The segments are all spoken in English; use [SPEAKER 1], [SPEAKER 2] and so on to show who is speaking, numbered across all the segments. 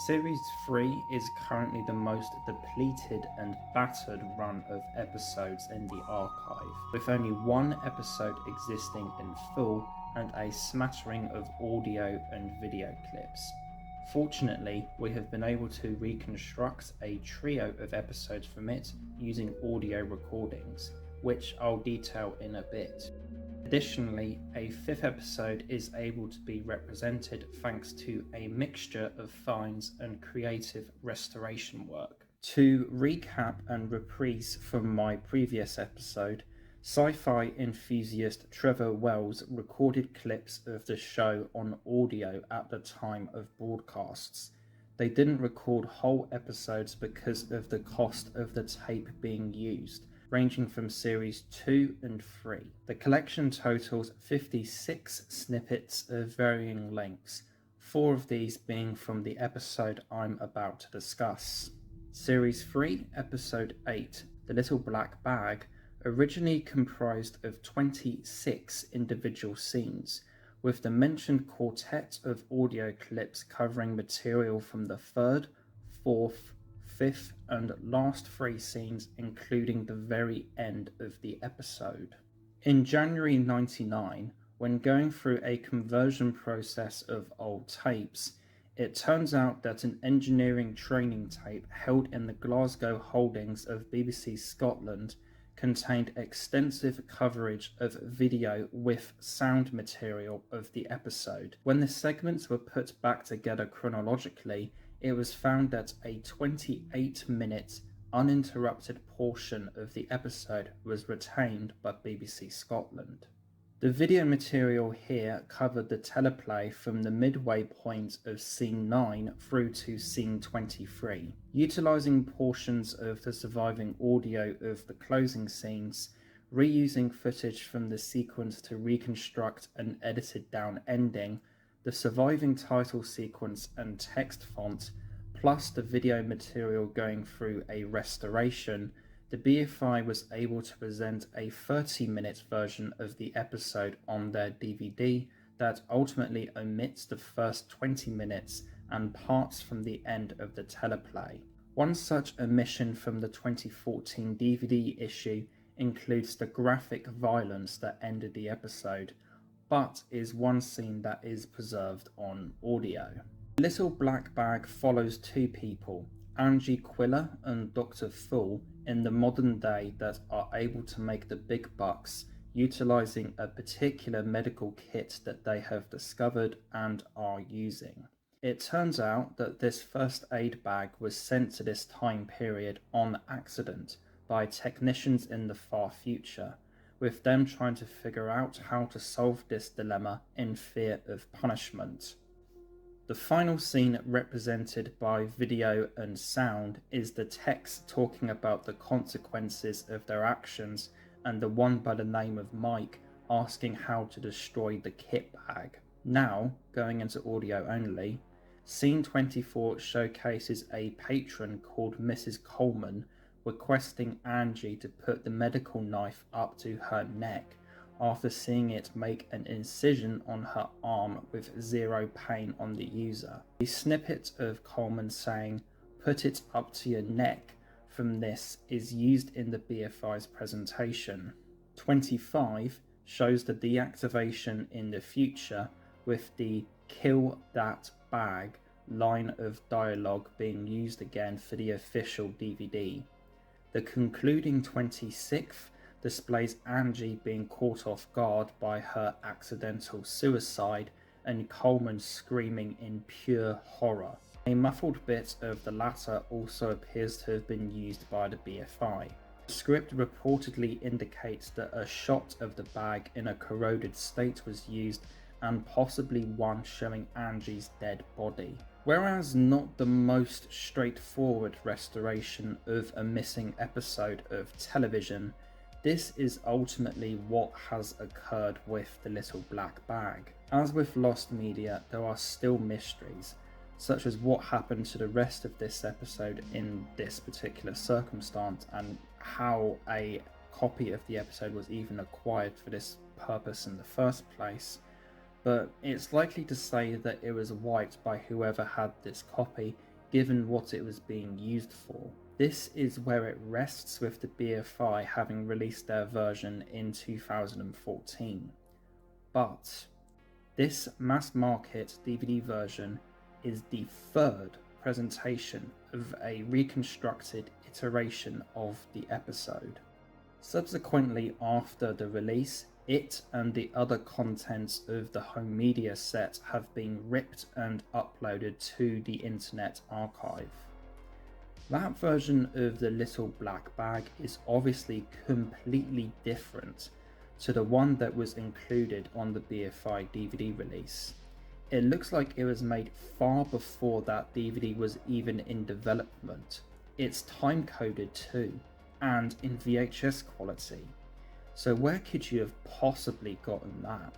[SPEAKER 1] Series 3 is currently the most depleted and battered run of episodes in the archive, with only one episode existing in full and a smattering of audio and video clips. Fortunately, we have been able to reconstruct a trio of episodes from it using audio recordings, which I'll detail in a bit. Additionally, a fifth episode is able to be represented thanks to a mixture of finds and creative restoration work. To recap and reprise from my previous episode, sci-fi enthusiast Trevor Wells recorded clips of the show on audio at the time of broadcasts. They didn't record whole episodes because of the cost of the tape being used, ranging from series 2 and 3. The collection totals 56 snippets of varying lengths, 4 of these being from the episode I'm about to discuss. Series 3, Episode 8, The Little Black Bag, originally comprised of 26 individual scenes, with the mentioned quartet of audio clips covering material from the 3rd, 4th, 5th and last 3 scenes, including the very end of the episode. In January 99, when going through a conversion process of old tapes, it turns out that an engineering training tape held in the Glasgow holdings of BBC Scotland contained extensive coverage of video with sound material of the episode. When the segments were put back together chronologically, it was found that a 28-minute uninterrupted portion of the episode was retained by BBC Scotland. The video material here covered the teleplay from the midway point of scene 9 through to scene 23. Utilising portions of the surviving audio of the closing scenes, reusing footage from the sequence to reconstruct an edited down ending, the surviving title sequence and text font, plus the video material going through a restoration, the BFI was able to present a 30-minute version of the episode on their DVD that ultimately omits the first 20 minutes and parts from the end of the teleplay. One such omission from the 2014 DVD issue includes the graphic violence that ended the episode, but is one scene that is preserved on audio. Little Black Bag follows 2 people, Angie Quiller and Dr. Fool, in the modern day that are able to make the big bucks utilising a particular medical kit that they have discovered and are using. It turns out that this first aid bag was sent to this time period on accident by technicians in the far future, with them trying to figure out how to solve this dilemma in fear of punishment. The final scene represented by video and sound is the text talking about the consequences of their actions and the one by the name of Mike asking how to destroy the kit bag. Now, going into audio only, scene 24 showcases a patron called Mrs. Coleman requesting Angie to put the medical knife up to her neck after seeing it make an incision on her arm with 0 pain on the user. A snippet of Coleman saying, "Put it up to your neck," from this is used in the BFI's presentation. 25 shows the deactivation in the future with the "kill that bag" line of dialogue being used again for the official DVD. The concluding 26th displays Angie being caught off guard by her accidental suicide and Coleman screaming in pure horror. A muffled bit of the latter also appears to have been used by the BFI. The script reportedly indicates that a shot of the bag in a corroded state was used and possibly one showing Angie's dead body. Whereas not the most straightforward restoration of a missing episode of television, this is ultimately what has occurred with the Little Black Bag. As with Lost Media, there are still mysteries, such as what happened to the rest of this episode in this particular circumstance and how a copy of the episode was even acquired for this purpose in the first place. But it's likely to say that it was wiped by whoever had this copy, given what it was being used for. This is where it rests with the BFI having released their version in 2014. But this mass market DVD version is the third presentation of a reconstructed iteration of the episode. Subsequently, after the release, it and the other contents of the home media set have been ripped and uploaded to the Internet Archive. That version of the little black bag is obviously completely different to the one that was included on the BFI DVD release. It looks like it was made far before that DVD was even in development. It's time-coded too, and in VHS quality. So where could you have possibly gotten that?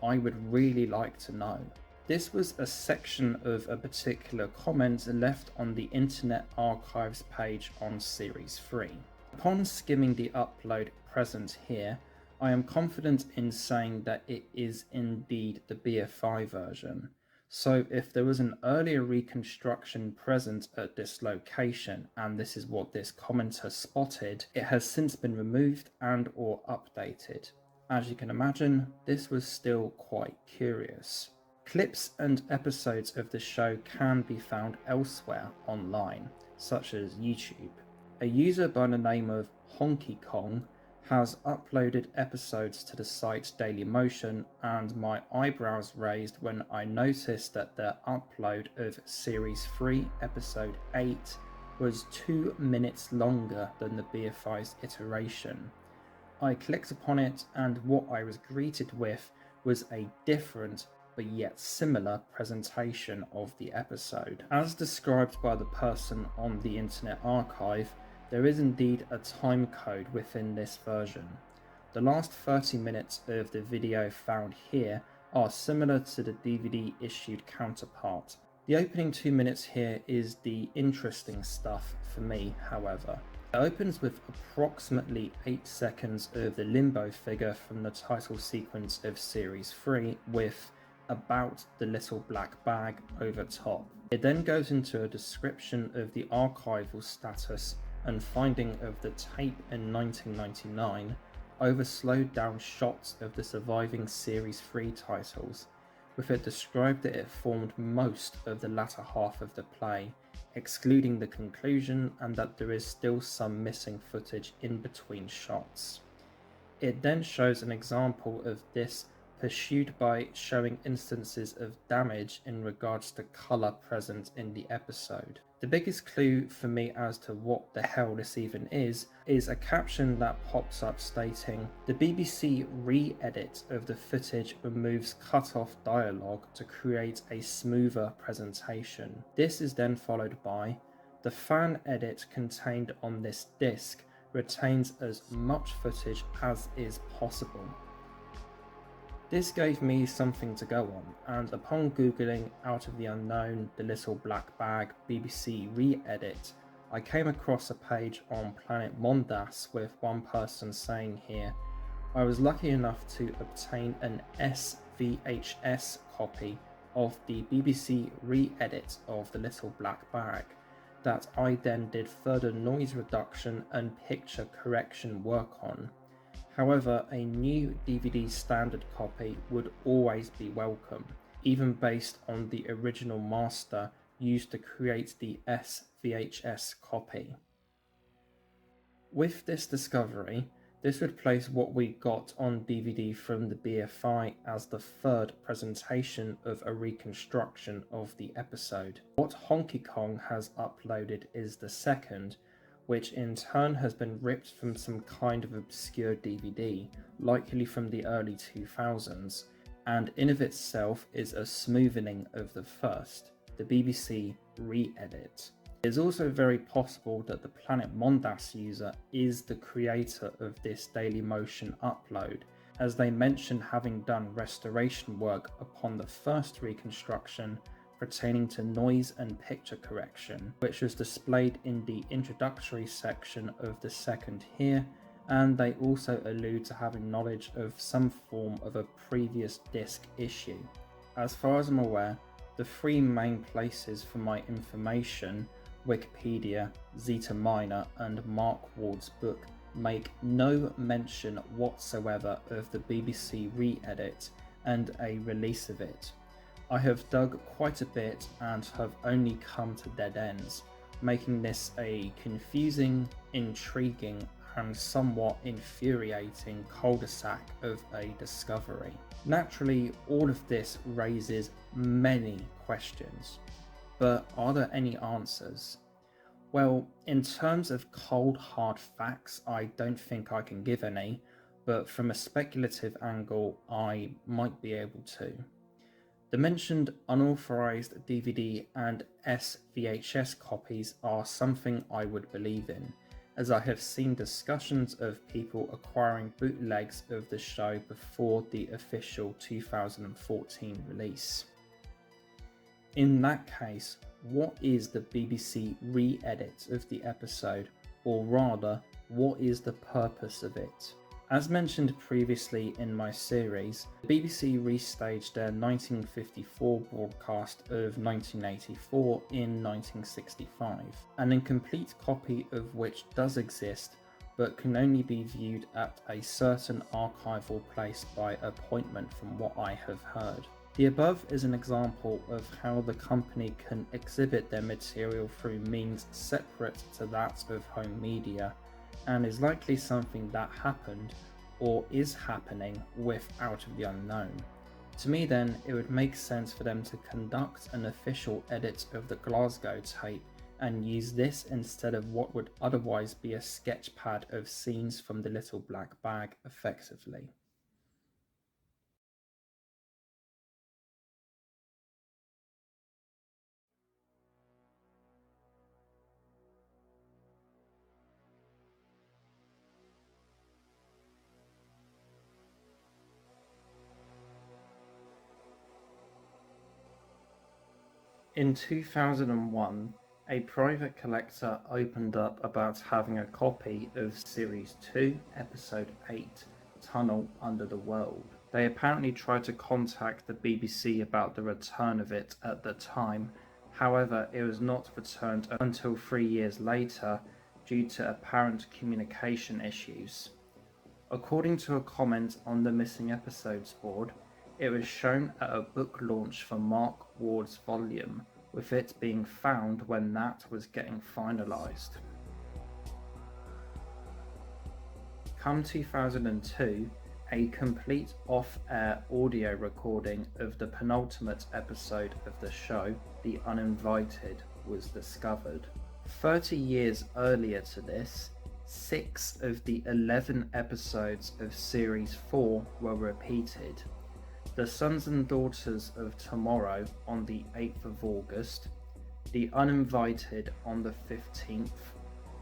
[SPEAKER 1] I would really like to know. This was a section of a particular comment left on the Internet Archives page on Series 3. Upon skimming the upload present here, I am confident in saying that it is indeed the BFI version. So if there was an earlier reconstruction present at this location, and this is what this commenter spotted, it has since been removed and or updated. As you can imagine, this was still quite curious. Clips and episodes of the show can be found elsewhere online, such as YouTube. A user by the name of Honky Kong has uploaded episodes to the site Dailymotion, and my eyebrows raised when I noticed that their upload of Series 3 Episode 8 was 2 minutes longer than the BFI's iteration. I clicked upon it, and what I was greeted with was a different but yet similar presentation of the episode. As described by the person on the Internet Archive, there is indeed a time code within this version. The last 30 minutes of the video found here are similar to the DVD issued counterpart. The opening 2 minutes here is the interesting stuff for me, however. It opens with approximately 8 seconds of the limbo figure from the title sequence of Series 3 with "about the little black bag" over top. It then goes into a description of the archival status and finding of the tape in 1999 over slowed down shots of the surviving Series 3 titles, with it described that it formed most of the latter half of the play, excluding the conclusion, and that there is still some missing footage in between shots. It then shows an example of this pursued by showing instances of damage in regards to colour present in the episode. The biggest clue for me as to what the hell this even is a caption that pops up stating, "The BBC re-edit of the footage removes cut-off dialogue to create a smoother presentation." This is then followed by, "The fan edit contained on this disc retains as much footage as is possible." This gave me something to go on, and upon googling Out of the Unknown, The Little Black Bag, BBC re-edit, I came across a page on Planet Mondas with one person saying here, "I was lucky enough to obtain an SVHS copy of the BBC re-edit of The Little Black Bag, that I then did further noise reduction and picture correction work on. However, a new DVD standard copy would always be welcome, even based on the original master used to create the SVHS copy." With this discovery, this would place what we got on DVD from the BFI as the third presentation of a reconstruction of the episode. What Honky Kong has uploaded is the second, which in turn has been ripped from some kind of obscure DVD, likely from the early 2000s, and in of itself is a smoothing of the first, the BBC re-edit. It is also very possible that the Planet Mondas user is the creator of this Dailymotion upload, as they mention having done restoration work upon the first reconstruction pertaining to noise and picture correction, which was displayed in the introductory section of the second here, and they also allude to having knowledge of some form of a previous disc issue. As far as I'm aware, The three main places for my information, Wikipedia, Zeta Minor and Mark Ward's book, make no mention whatsoever of the BBC re-edit and a release of it. I have dug quite a bit and have only come to dead ends, making this a confusing, intriguing and somewhat infuriating cul-de-sac of a discovery. Naturally, all of this raises many questions, but are there any answers? Well, in terms of cold hard facts, I don't think I can give any, but from a speculative angle, I might be able to. The mentioned unauthorized DVD and SVHS copies are something I would believe in, as I have seen discussions of people acquiring bootlegs of the show before the official 2014 release. In that case, what is the BBC re-edit of the episode, or rather, what is the purpose of it? As mentioned previously in my series, the BBC restaged their 1954 broadcast of 1984 in 1965, an incomplete copy of which does exist but can only be viewed at a certain archival place by appointment from what I have heard. The above is an example of how the company can exhibit their material through means separate to that of home media, and is likely something that happened or is happening with Out of the Unknown. To me then, it would make sense for them to conduct an official edit of the Glasgow tape and use this instead of what would otherwise be a sketch pad of scenes from the Little Black Bag effectively. In 2001, a private collector opened up about having a copy of Series 2, Episode 8, Tunnel Under the World. They apparently tried to contact the BBC about the return of it at the time, however it was not returned until 3 years later due to apparent communication issues. According to a comment on the Missing Episodes board, it was shown at a book launch for Mark Ward's volume, with it being found when that was getting finalised. Come 2002, a complete off-air audio recording of the penultimate episode of the show, The Uninvited, was discovered. 30 years earlier to this, 6 of the 11 episodes of Series 4 were repeated. The Sons and Daughters of Tomorrow on the 8th of August, The Uninvited on the 15th,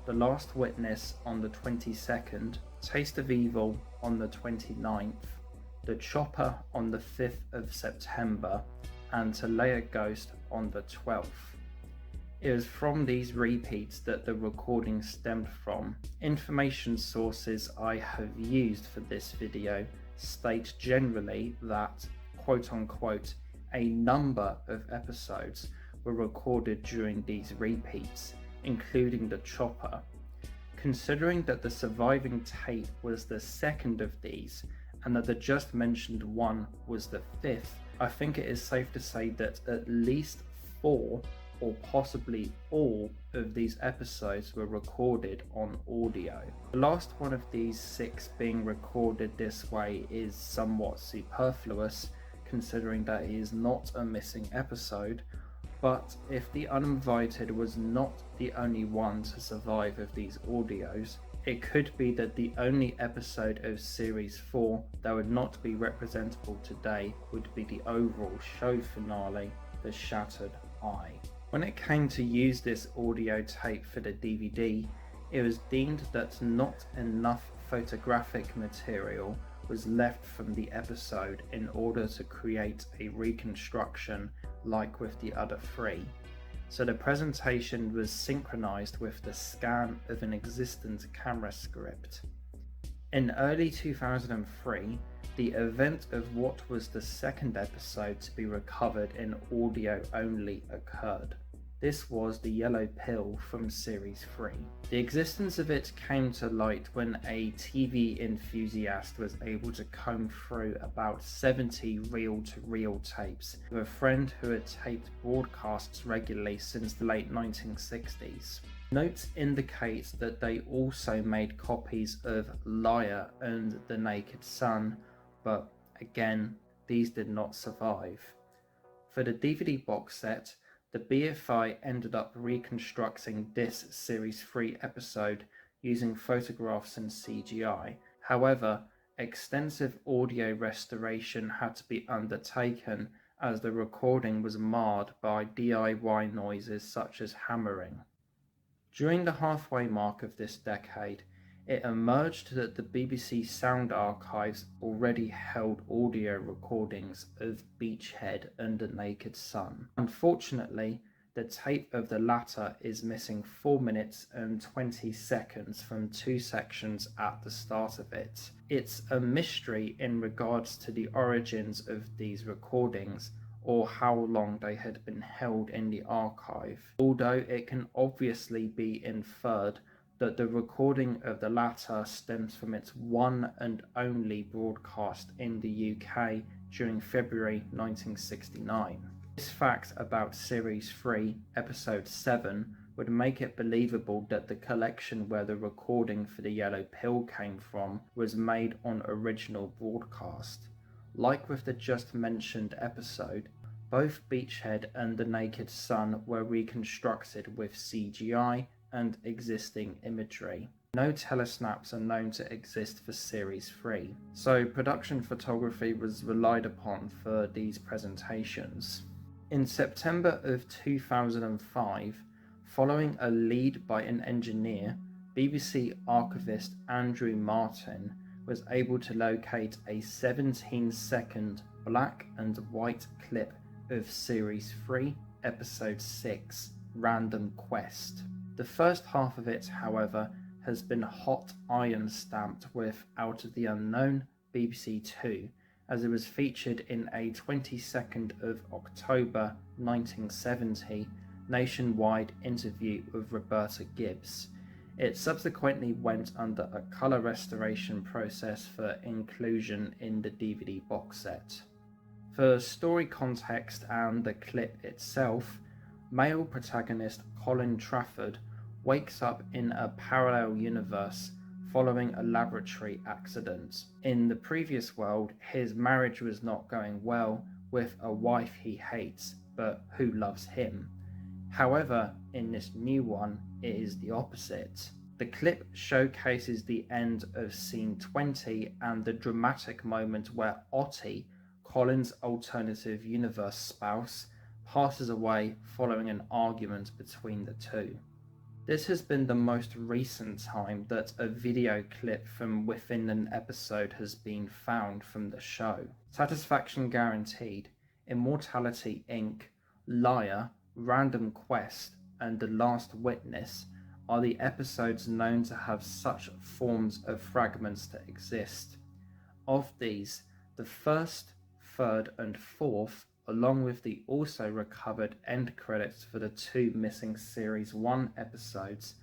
[SPEAKER 1] The Last Witness on the 22nd, Taste of Evil on the 29th, The Chopper on the 5th of September, and To Lay a Ghost on the 12th. It was from these repeats that the recording stemmed from. Information sources I have used for this video state generally that, quote-unquote, a number of episodes were recorded during these repeats, including the Chopper. Considering that the surviving tape was the second of these, and that the just mentioned one was the fifth, I think it is safe to say that at least 4 or possibly all of these episodes were recorded on audio. The last one of these 6 being recorded this way is somewhat superfluous, considering that it is not a missing episode, but if The Uninvited was not the only one to survive of these audios, it could be that the only episode of Series 4 that would not be representable today would be the overall show finale, The Shattered Eye. When it came to use this audio tape for the DVD, it was deemed that not enough photographic material was left from the episode in order to create a reconstruction like with the other 3. So the presentation was synchronized with the scan of an existent camera script. In early 2003, the event of what was the second episode to be recovered in audio only occurred. This was the Yellow Pill from Series 3. The existence of it came to light when a TV enthusiast was able to comb through about 70 reel-to-reel tapes with a friend who had taped broadcasts regularly since the late 1960s. Notes indicate that they also made copies of Liar and The Naked Sun, but again, these did not survive. For the DVD box set, the BFI ended up reconstructing this Series 3 episode using photographs and CGI. However, extensive audio restoration had to be undertaken as the recording was marred by DIY noises such as hammering. During the halfway mark of this decade, it emerged that the BBC Sound Archives already held audio recordings of Beachhead and The Naked Sun. Unfortunately, the tape of the latter is missing 4 minutes and 20 seconds from 2 sections at the start of it. It's a mystery in regards to the origins of these recordings, or how long they had been held in the archive, although it can obviously be inferred that the recording of the latter stems from its one and only broadcast in the UK during February 1969. This fact about Series 3, Episode 7 would make it believable that the collection where the recording for the Yellow Pill came from was made on original broadcast. Like with the just mentioned episode, both Beachhead and The Naked Sun were reconstructed with CGI and existing imagery. No telesnaps are known to exist for Series 3, so production photography was relied upon for these presentations. In September of 2005, following a lead by an engineer, BBC archivist Andrew Martin was able to locate a 17-second black and white clip of Series 3, Episode 6, Random Quest. The first half of it, however, has been hot iron stamped with Out of the Unknown BBC 2, as it was featured in a 22nd of October 1970 nationwide interview with Roberta Gibbs. It subsequently went under a colour restoration process for inclusion in the DVD box set. For story context and the clip itself, male protagonist Colin Trafford wakes up in a parallel universe following a laboratory accident. In the previous world, his marriage was not going well with a wife he hates, but who loves him. However, in this new one, it is the opposite. The clip showcases the end of scene 20 and the dramatic moment where Ottie, Colin's alternative universe spouse, passes away following an argument between the two. This has been the most recent time that a video clip from within an episode has been found from the show. Satisfaction Guaranteed, Immortality Inc., Liar, Random Quest, and The Last Witness are the episodes known to have such forms of fragments to exist. Of these, the first, third, and fourth, along with the also recovered end credits for the 2 missing Series 1 episodes,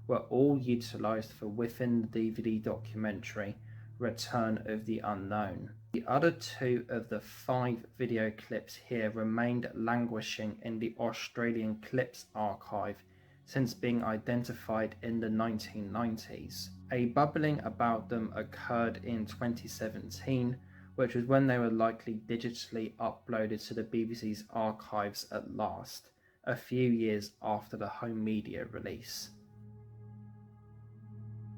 [SPEAKER 1] were all utilised for within the DVD documentary Return of the Unknown. The other 2 of the 5 video clips here remained languishing in the Australian Clips archive since being identified in the 1990s. A bubbling about them occurred in 2017, which was when they were likely digitally uploaded to the BBC's archives at last, a few years after the home media release.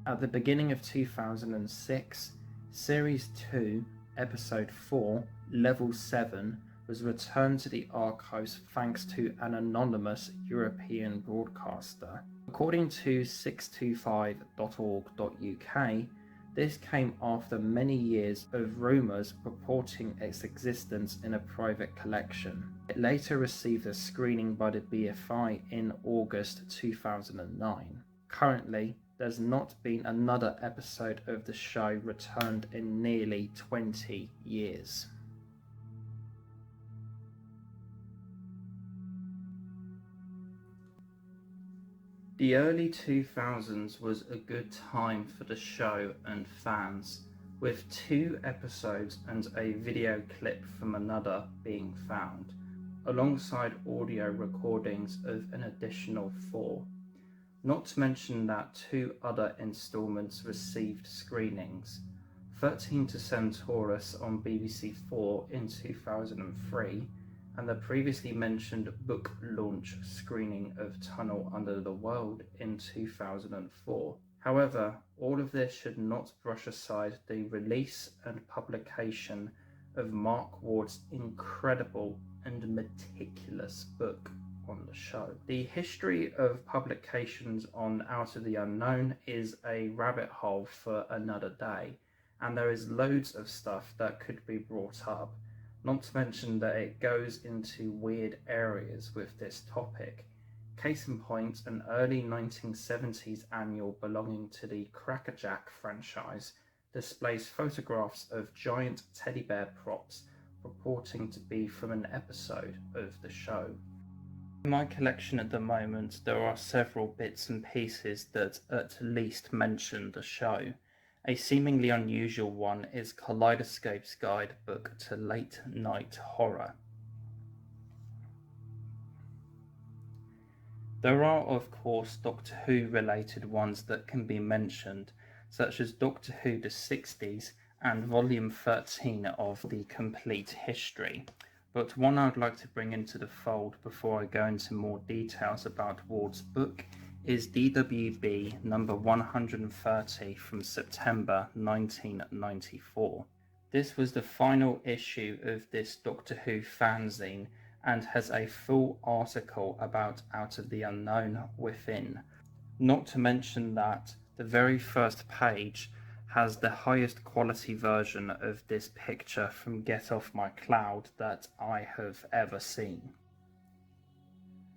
[SPEAKER 1] At the beginning of 2006, Series 2, Episode 4, Level 7 was returned to the archives thanks to an anonymous European broadcaster. According to 625.org.uk, this came after many years of rumours purporting its existence in a private collection. It later received a screening by the BFI in August 2009. Currently, there's not been another episode of the show returned in nearly 20 years. The early 2000s was a good time for the show and fans, with 2 episodes and a video clip from another being found, alongside audio recordings of an additional 4. Not to mention that 2 other installments received screenings, 13 to Centaurus on BBC4 in 2003, and the previously mentioned book launch screening of Tunnel Under the World in 2004. However, all of this should not brush aside the release and publication of Mark Ward's incredible and meticulous book on the show. The history of publications on Out of the Unknown is a rabbit hole for another day, and there is loads of stuff that could be brought up. Not to mention that it goes into weird areas with this topic. Case in point, an early 1970s annual belonging to the Crackerjack franchise displays photographs of giant teddy bear props purporting to be from an episode of the show. In my collection at the moment, there are several bits and pieces that at least mention the show. A seemingly unusual one is Kaleidoscope's guidebook to late night horror. There are of course Doctor Who related ones that can be mentioned, such as Doctor Who the 60s and Volume 13 of The Complete History. But one I'd like to bring into the fold before I go into more details about Ward's book is DWB number 130 from September 1994. This was the final issue of this Doctor Who fanzine and has a full article about Out of the Unknown within. Not to mention that the very first page has the highest quality version of this picture from Get Off My Cloud that I have ever seen.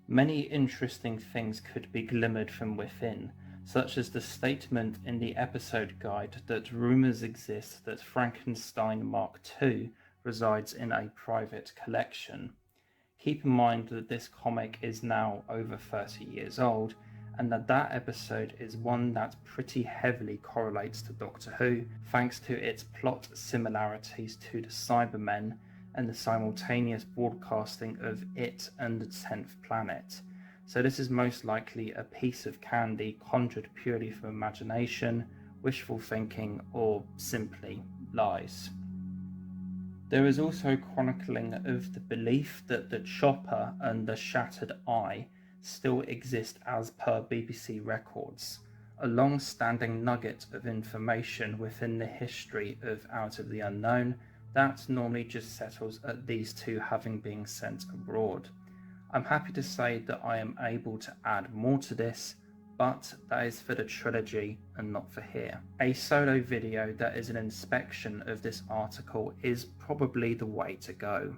[SPEAKER 1] Many interesting things could be glimmered from within, such as the statement in the episode guide that rumours exist that Frankenstein Mark II resides in a private collection. Keep in mind that this comic is now over 30 years old, and that episode is one that pretty heavily correlates to Doctor Who, thanks to its plot similarities to the Cybermen and the simultaneous broadcasting of it and the 10th Planet. So this is most likely a piece of candy conjured purely from imagination, wishful thinking, or simply lies. There is also chronicling of the belief that the chopper and the shattered eye still exist as per BBC records, a long-standing nugget of information within the history of Out of the Unknown that normally just settles at these 2 having been sent abroad. I'm happy to say that I am able to add more to this, but that is for the trilogy and not for here. A solo video that is an inspection of this article is probably the way to go.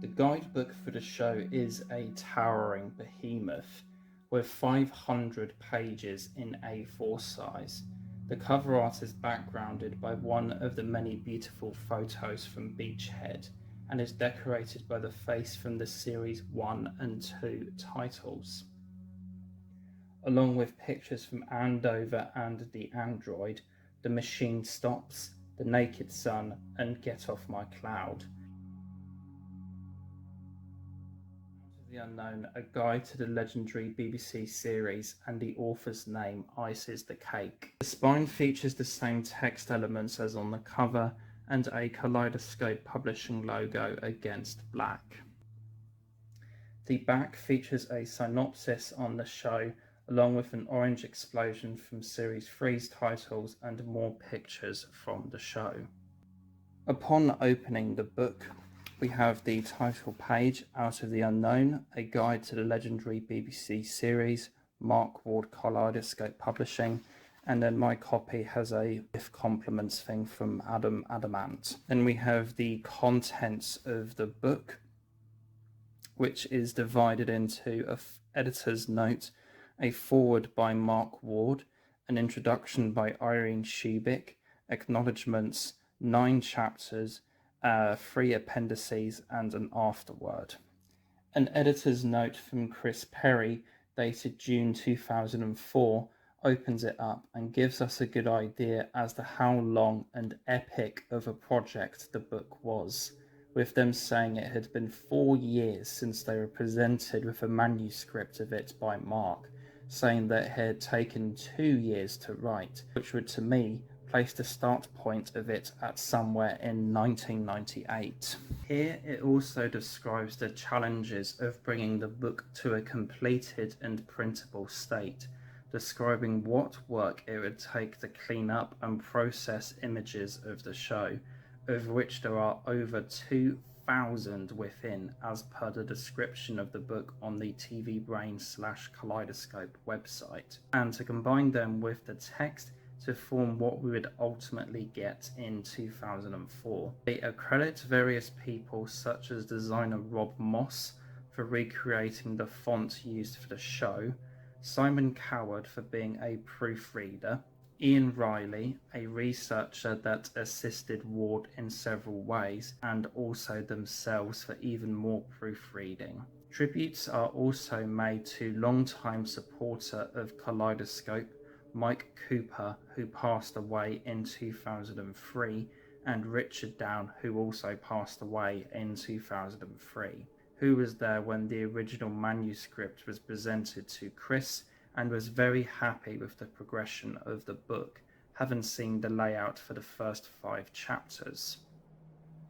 [SPEAKER 1] The guidebook for the show is a towering behemoth with 500 pages in A4 size. The cover art is backgrounded by one of the many beautiful photos from Beachhead and is decorated by the face from the series 1 and 2 titles, along with pictures from Andover and the Android, The Machine Stops, The Naked Sun, and Get Off My Cloud. The Unknown, a guide to the legendary BBC series, and the author's name ices the cake. The spine features the same text elements as on the cover and a Kaleidoscope publishing logo against black. The back features a synopsis on the show along with an orange explosion from Series 3's titles and more pictures from the show. Upon opening the book, we have the title page, Out of the Unknown, a guide to the legendary BBC series, Mark Ward Kaleidoscope Publishing, and then my copy has a with compliments thing from Adam Adamant. Then we have the contents of the book, which is divided into an editor's note, a foreword by Mark Ward, an introduction by Irene Shubik, acknowledgements, 9 chapters, 3 appendices, and an afterword. An editor's note from Chris Perry, dated June 2004, opens it up and gives us a good idea as to how long and epic of a project the book was, with them saying it had been 4 years since they were presented with a manuscript of it by Mark, saying that it had taken 2 years to write, which would to me place the start point of it at somewhere in 1998. Here it also describes the challenges of bringing the book to a completed and printable state, describing what work it would take to clean up and process images of the show, of which there are over 2,000 within, as per the description of the book on the TV Brain/Kaleidoscope website, and to combine them with the text to form what we would ultimately get in 2004. They accredit various people such as designer Rob Moss for recreating the font used for the show, Simon Coward for being a proofreader, Ian Riley, a researcher that assisted Ward in several ways, and also themselves for even more proofreading. Tributes are also made to longtime supporter of Kaleidoscope, Mike Cooper, who passed away in 2003, and Richard Down, who also passed away in 2003, who was there when the original manuscript was presented to Chris and was very happy with the progression of the book, having seen the layout for the first 5 chapters.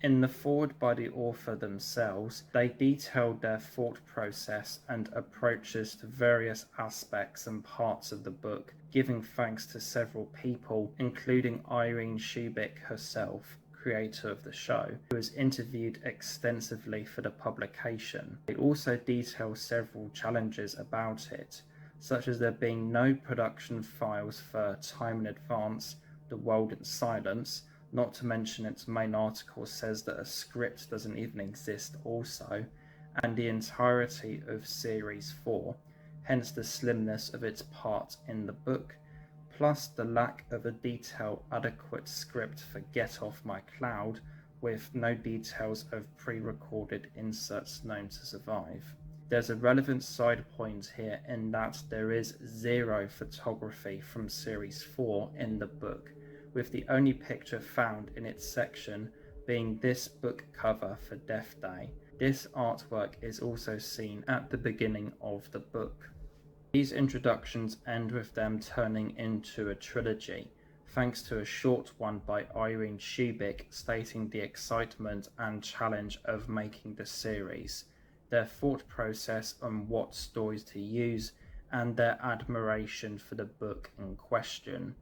[SPEAKER 1] In the foreword by the author themselves, they detailed their thought process and approaches to various aspects and parts of the book, giving thanks to several people, including Irene Shubik herself, creator of the show, who was interviewed extensively for the publication. They also detail several challenges about it, such as there being no production files for Time in Advance, The World in Silence, not to mention its main article says that a script doesn't even exist also, and the entirety of Series 4, hence the slimness of its part in the book, plus the lack of a detailed adequate script for Get Off My Cloud, with no details of pre-recorded inserts known to survive. There's a relevant side point here in that there is 0 photography from Series 4 in the book, with the only picture found in its section being this book cover for Death Day. This artwork is also seen at the beginning of the book. These introductions end with them turning into a trilogy, thanks to a short one by Irene Shubik stating the excitement and challenge of making the series, their thought process on what stories to use, and their admiration for the book in question,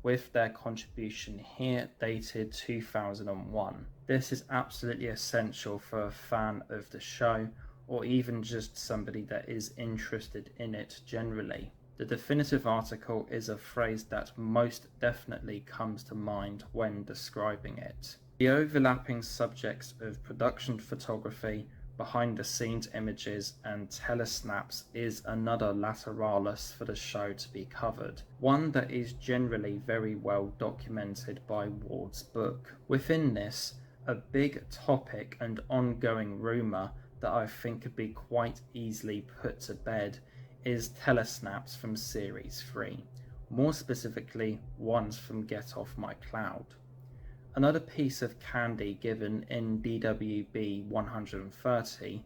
[SPEAKER 1] with their contribution here dated 2001. This is absolutely essential for a fan of the show, or even just somebody that is interested in it generally. The definitive article is a phrase that most definitely comes to mind when describing it. The overlapping subjects of production photography, behind the scenes images, and telesnaps is another lateralis for the show to be covered, one that is generally very well documented by Ward's book. Within this, a big topic and ongoing rumour that I think could be quite easily put to bed is telesnaps from Series 3, more specifically ones from Get Off My Cloud. Another piece of candy given in DWB 130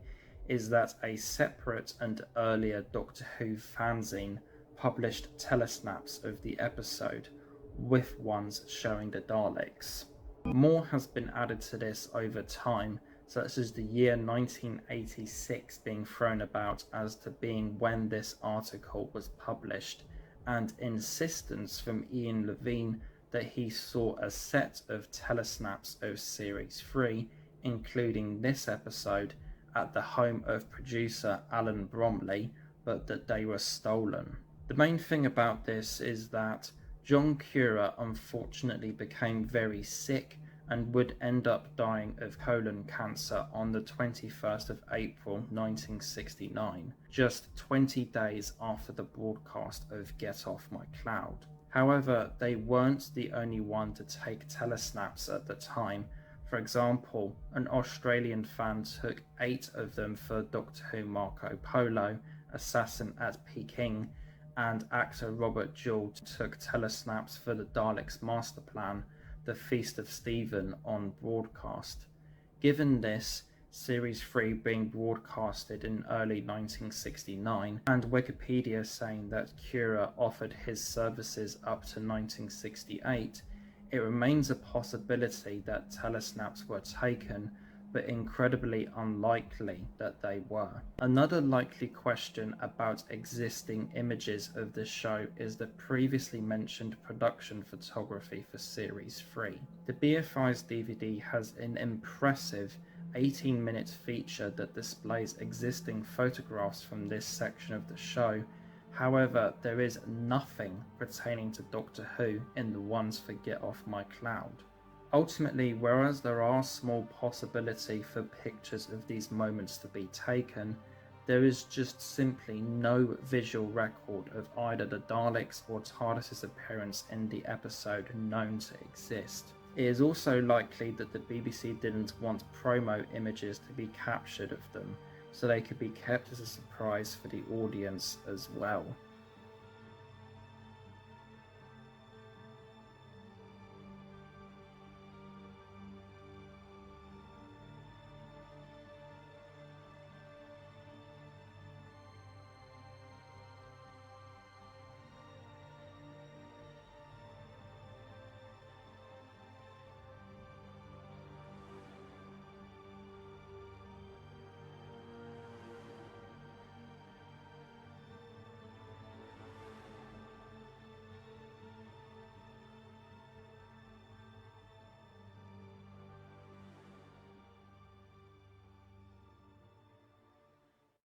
[SPEAKER 1] is that a separate and earlier Doctor Who fanzine published telesnaps of the episode, with ones showing the Daleks. More has been added to this over time, such as the year 1986 being thrown about as to being when this article was published, and insistence from Ian Levine that he saw a set of telesnaps of Series 3, including this episode, at the home of producer Alan Bromley, but that they were stolen. The main thing about this is that John Cura unfortunately became very sick and would end up dying of colon cancer on the 21st of April 1969, just 20 days after the broadcast of Get Off My Cloud. However, they weren't the only one to take telesnaps at the time. For example, an Australian fan took 8 of them for Doctor Who Marco Polo, Assassin at Peking, and actor Robert Jewell took telesnaps for the Daleks Master Plan, The Feast of Stephen, on broadcast. Given this, Series 3 being broadcasted in early 1969, and Wikipedia saying that Cura offered his services up to 1968, it remains a possibility that telesnaps were taken, but incredibly unlikely that they were. Another likely question about existing images of the show is the previously mentioned production photography for Series 3. The BFI's DVD has an impressive 18-minute feature that displays existing photographs from this section of the show. However, there is nothing pertaining to Doctor Who in the ones for Get Off My Cloud. Ultimately, whereas there are small possibility for pictures of these moments to be taken, there is just simply no visual record of either the Daleks or TARDIS's appearance in the episode known to exist. It is also likely that the BBC didn't want promo images to be captured of them, so they could be kept as a surprise for the audience as well.